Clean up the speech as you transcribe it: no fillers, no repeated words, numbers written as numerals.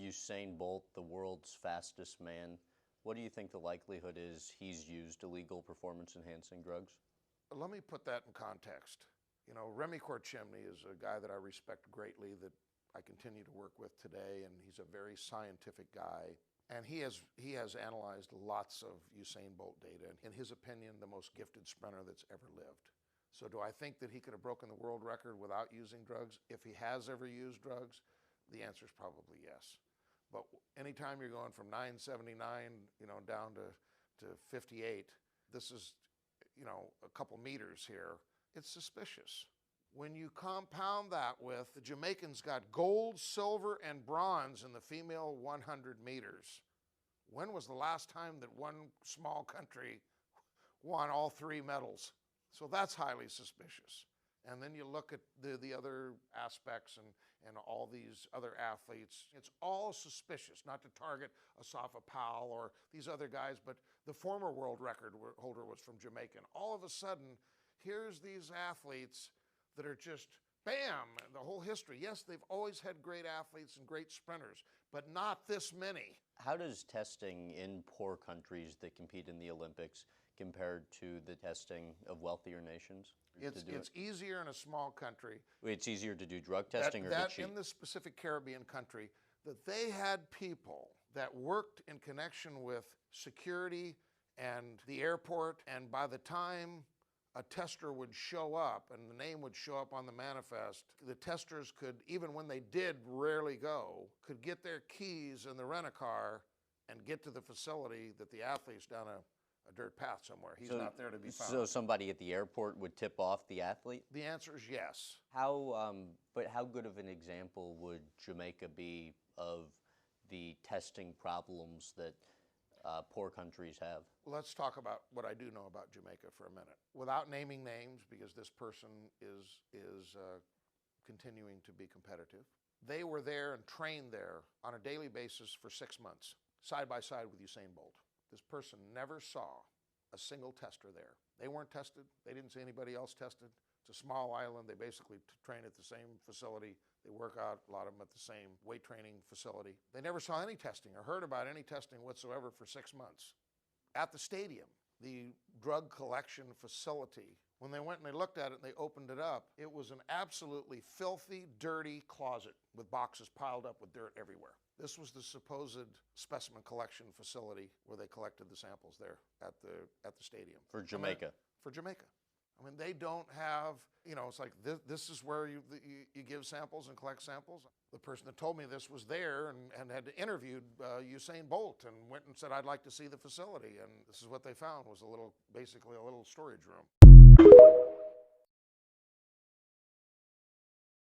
Usain Bolt, the world's fastest man, what do you think the likelihood is he's used illegal performance-enhancing drugs? Let me put that in context. You know, Remy Chimney is a guy that I respect greatly, that I continue to work with today, and he's a very scientific guy. And he has analyzed lots of Usain Bolt data, and in his opinion, the most gifted sprinter that's ever lived. So do I think that he could have broken the world record without using drugs? If he has ever used drugs, the answer is probably yes. But anytime you're going from 979, down to 58, this is, a couple meters here, it's suspicious. When you compound that with the Jamaicans got gold, silver, and bronze in the female 100 meters. When was the last time that one small country won all three medals? So that's highly suspicious. And then you look at the other aspects and all these other athletes. It's all suspicious, not to target Asafa Powell or these other guys, but the former world record holder was from Jamaica. And all of a sudden, here's these athletes that are just, bam, the whole history. Yes, they've always had great athletes and great sprinters, but not this many. How does testing in poor countries that compete in the Olympics compared to the testing of wealthier nations? It's easier in a small country. It's easier to do drug testing or to cheat? In the specific Caribbean country, that they had people that worked in connection with security and the airport, and by the time a tester would show up and the name would show up on the manifest, the testers could, even when they did rarely go, could get their keys in the rent-a-car and get to the facility that the athlete's down a dirt path somewhere. He's not there to be found. So somebody at the airport would tip off the athlete? The answer is yes. But how good of an example would Jamaica be of the testing problems that poor countries have? Let's talk about what I do know about Jamaica for a minute. Without naming names, because this person is continuing to be competitive. They were there and trained there on a daily basis for 6 months, side by side with Usain Bolt. This person never saw a single tester there. They weren't tested. They didn't see anybody else tested. It's a small island. They basically train at the same facility. They work out, a lot of them at the same weight training facility. They never saw any testing or heard about any testing whatsoever for 6 months. At the stadium, the drug collection facility, when they went and they looked at it and they opened it up, it was an absolutely filthy, dirty closet with boxes piled up with dirt everywhere. This was the supposed specimen collection facility where they collected the samples there at the stadium. For Jamaica? For Jamaica. I mean, they don't have, it's like this is where you give samples and collect samples. The person that told me this was there and had interviewed Usain Bolt and went and said, I'd like to see the facility. And this is what they found, was basically a little storage room.